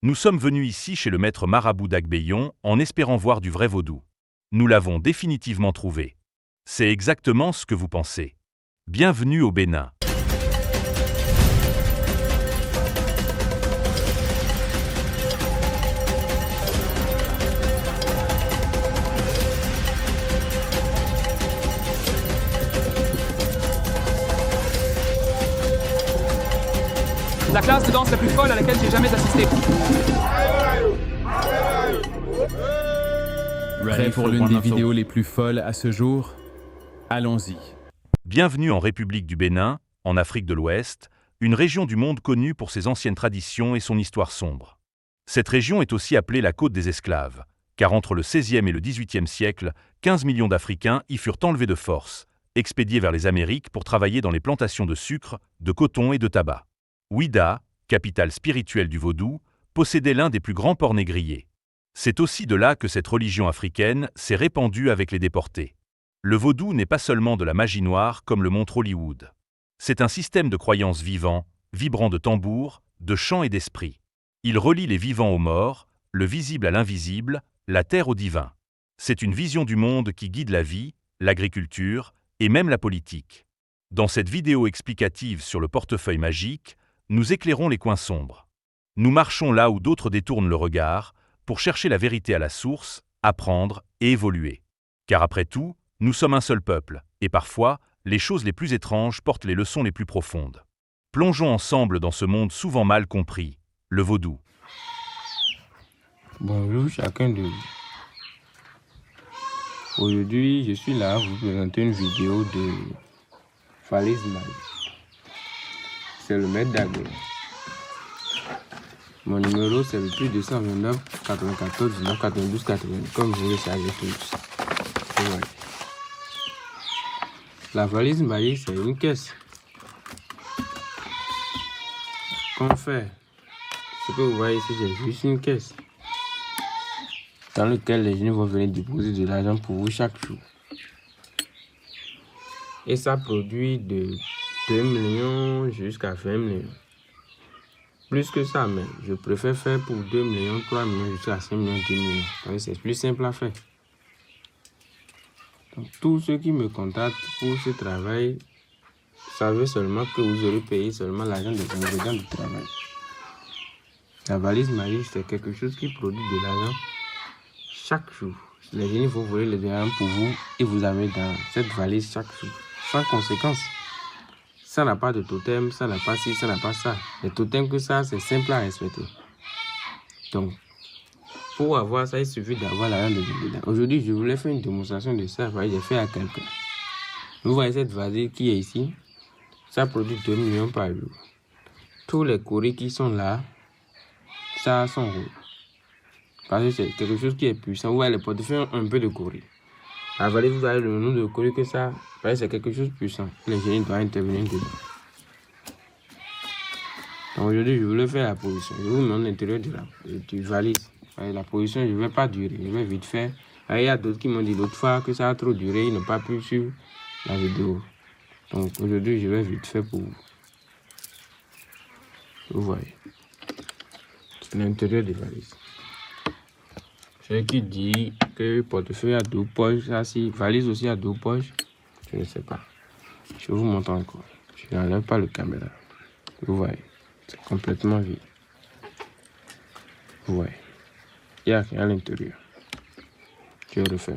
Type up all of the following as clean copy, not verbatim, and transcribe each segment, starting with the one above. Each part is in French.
Nous sommes venus ici chez le maître marabout d'Agbeyon en espérant voir du vrai vaudou. Nous l'avons définitivement trouvé. C'est exactement ce que vous pensez. Bienvenue au Bénin. La classe de danse la plus folle à laquelle j'ai jamais assisté. Prêt pour l'une des vidéos les plus folles à ce jour? Allons-y. Bienvenue en République du Bénin, en Afrique de l'Ouest, une région du monde connue pour ses anciennes traditions et son histoire sombre. Cette région est aussi appelée la côte des esclaves, car entre le XVIe et le XVIIIe siècle, 15 millions d'Africains y furent enlevés de force, expédiés vers les Amériques pour travailler dans les plantations de sucre, de coton et de tabac. Ouidah, capitale spirituelle du vaudou, possédait l'un des plus grands ports négriers. C'est aussi de là que cette religion africaine s'est répandue avec les déportés. Le vaudou n'est pas seulement de la magie noire comme le montre Hollywood. C'est un système de croyances vivant, vibrant de tambours, de chants et d'esprits. Il relie les vivants aux morts, le visible à l'invisible, la terre au divin. C'est une vision du monde qui guide la vie, l'agriculture et même la politique. Dans cette vidéo explicative sur le portefeuille magique, nous éclairons les coins sombres. Nous marchons là où d'autres détournent le regard pour chercher la vérité à la source, apprendre et évoluer. Car après tout, nous sommes un seul peuple, et parfois, les choses les plus étranges portent les leçons les plus profondes. Plongeons ensemble dans ce monde souvent mal compris, le vaudou. Bonjour chacun de vous. Aujourd'hui, je suis là à vous présenter une vidéo de Falaise Magique. C'est le maître d'Agbeyon. Mon numéro c'est le plus 229 94 19 92 80, comme vous le savez tous. Voilà. La valise magique c'est une caisse. Qu'on fait? Ce que vous voyez ici c'est juste une caisse dans laquelle les gens vont venir déposer de l'argent pour vous chaque jour. Et ça produit de 2 millions jusqu'à 20 millions. Plus que ça, mais je préfère faire pour 2 millions, 3 millions jusqu'à 5 millions, 10 millions. Parce que c'est plus simple à faire. Donc, tous ceux qui me contactent pour ce travail, savez seulement que vous aurez payé seulement l'argent des ingrédients du travail. La valise magique, c'est quelque chose qui produit de l'argent chaque jour. Les gens vont voler les argent pour vous et vous avez dans cette valise chaque jour, sans conséquence. Ça n'a pas de totem, ça n'a pas ci, ça n'a pas ça. Les totems que ça, c'est simple à respecter. Donc, pour avoir ça, il suffit d'avoir l'argent des ingrédients. Aujourd'hui, je voulais faire une démonstration de ça. J'ai fait à quelqu'un. Vous voyez cette valise qui est ici. Ça produit 2 millions par jour. Tous les courriers qui sont là, ça sont rouges. Parce que c'est quelque chose qui est puissant. Vous voyez les portefeuilles ont un peu de courrier. La valise, vous voyez le nom de courrier que ça, c'est quelque chose de puissant. Les génies doivent intervenir dedans. Donc aujourd'hui, je voulais faire la position. Je vous montre l'intérieur du valise. La position, je ne vais pas durer. Je vais vite faire. Il y a d'autres qui m'ont dit l'autre fois que ça a trop duré. Ils n'ont pas pu suivre la vidéo. Donc aujourd'hui, je vais vite faire pour vous. Vous voyez. C'est l'intérieur des valises. Ce qui dit que portefeuille a 2 poches, ça si valise aussi a 2 poches, je ne sais pas. Je vous montre encore. Je n'enlève pas le caméra. Vous voyez, c'est complètement vide. Vous voyez, il n'y a rien à l'intérieur. Je refais.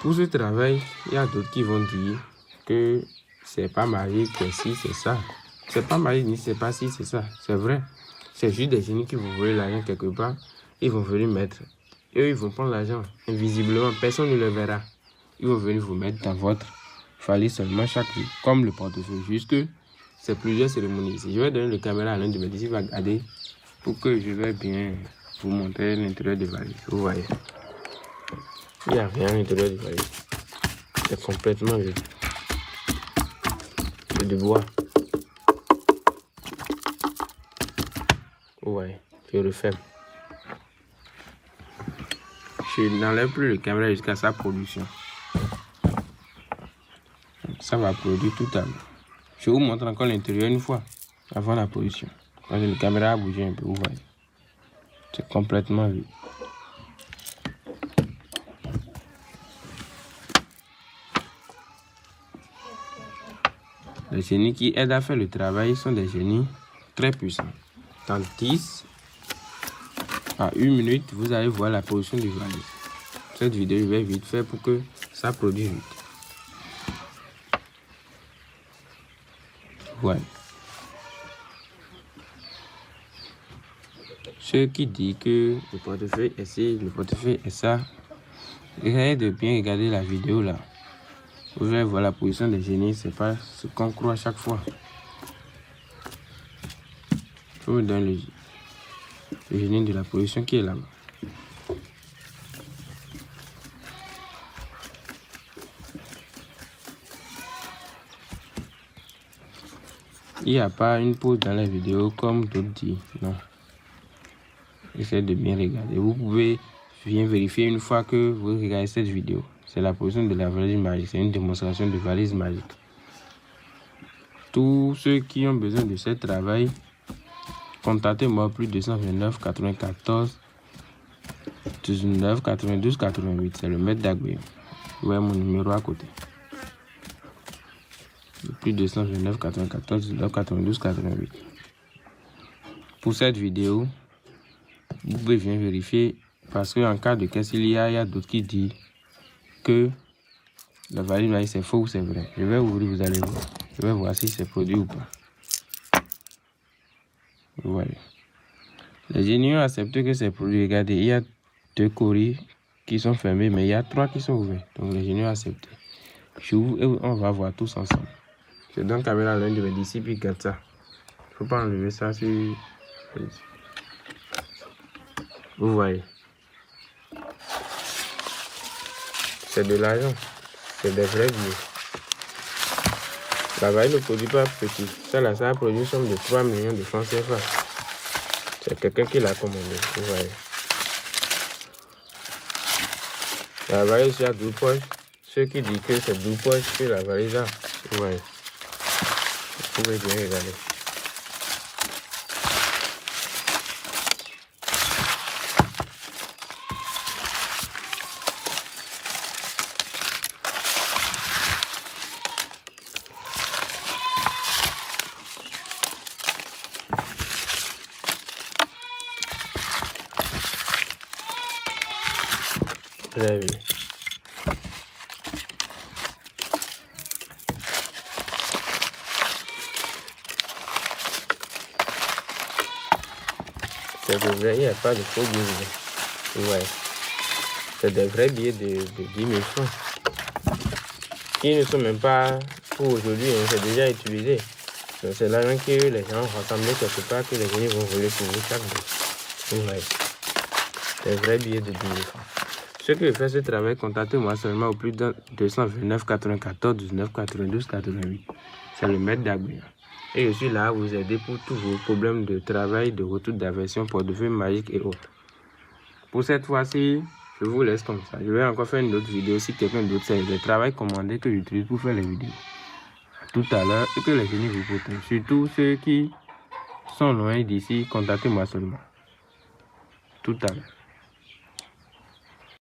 Pour ce travail, il y a d'autres qui vont dire que c'est pas magique, que si c'est ça. C'est pas magique, ni c'est pas si c'est ça. C'est vrai. C'est juste des génies qui vont voler l'argent quelque part. Ils vont venir mettre. Eux, ils vont prendre l'argent. Invisiblement, personne ne le verra. Ils vont venir vous mettre dans votre valise seulement chaque jour. Comme le portefeuille. Juste que c'est plusieurs cérémonies ici. Je vais donner le caméra à l'un de mes disciples. Il va regarder pour que je vais bien vous montrer l'intérieur des valises. Vous voyez. Il n'y a rien à l'intérieur des valises. C'est complètement vide. C'est du bois. Vous voyez. Je referme. Je n'enlève plus le caméra jusqu'à sa production. Ça va produire tout à l'heure. Je vous montre encore l'intérieur une fois avant la production. Quand la caméra a bougé un peu, vous voyez. C'est complètement vide. Les génies qui aident à faire le travail sont des génies très puissants. Dans 10 à 1 minute, vous allez voir la position du valise. Cette vidéo, je vais vite faire pour que ça produise vite. Voilà. Ceux qui disent que le portefeuille est ci, le portefeuille est ça, essayez de bien regarder la vidéo là. Vous allez voir la position des génies, c'est pas ce qu'on croit à chaque fois. Je vous donne le génie de la position qui est là-bas. Il n'y a pas une pause dans la vidéo comme d'autres disent, non. Essayez de bien regarder. Vous pouvez bien vérifier une fois que vous regardez cette vidéo. C'est la position de la valise magique. C'est une démonstration de valise magique. Tous ceux qui ont besoin de ce travail, contactez-moi au plus 229 94 19 92 88. C'est le maître d'Aguillon. Vous voyez mon numéro à côté. Le plus 229 94 19 92 88. Pour cette vidéo, vous pouvez bien vérifier parce qu'en cas de casse, il y a d'autres qui disent que la valise magique c'est faux ou c'est vrai. Je vais ouvrir, vous allez voir. Je vais voir si c'est produit ou pas. Vous voyez. Les génies ont accepté que c'est produit. Regardez, il y a 2 coris qui sont fermés, mais il y a 3 qui sont ouverts. Donc les génies ont accepté. J'ouvre et on va voir tous ensemble. Je donne caméra à l'un de mes disciples, il garde ça. Il ne faut pas enlever ça sur... Vous voyez. C'est de l'argent. C'est des vrais billets. La valise ne produit pas petit. Ça là, ça a produit une somme de 3 millions de francs CFA. C'est quelqu'un qui l'a commandé. Vous voyez. La valise a 12 poches. Ceux qui disent que c'est 12 poches que la valise a. Vous voyez. Vous pouvez bien regarder. Très bien. C'est de vrai, il n'y a pas de faux billets. Ouais. C'est des vrais billets de 10 000 francs. Qui ne sont même pas pour aujourd'hui, hein, c'est déjà utilisé. Donc c'est l'argent que les gens ont rassemblé quelque part que les génies vont voler pour vous chaque jour. Ouais. Des vrais billets de 10 000 francs. Ceux qui veulent faire ce travail, contactez-moi seulement au plus de 229 94 19 92 88. C'est le maître d'Aguillon. Et je suis là à vous aider pour tous vos problèmes de travail, de retour d'aversion, portefeuille magique et autres. Pour cette fois-ci, je vous laisse comme ça. Je vais encore faire une autre vidéo si quelqu'un d'autre sait le travail commandé que j'utilise pour faire les vidéos. À tout à l'heure et que les génies vous protègent. Surtout ceux qui sont loin d'ici, contactez-moi seulement. Tout à l'heure.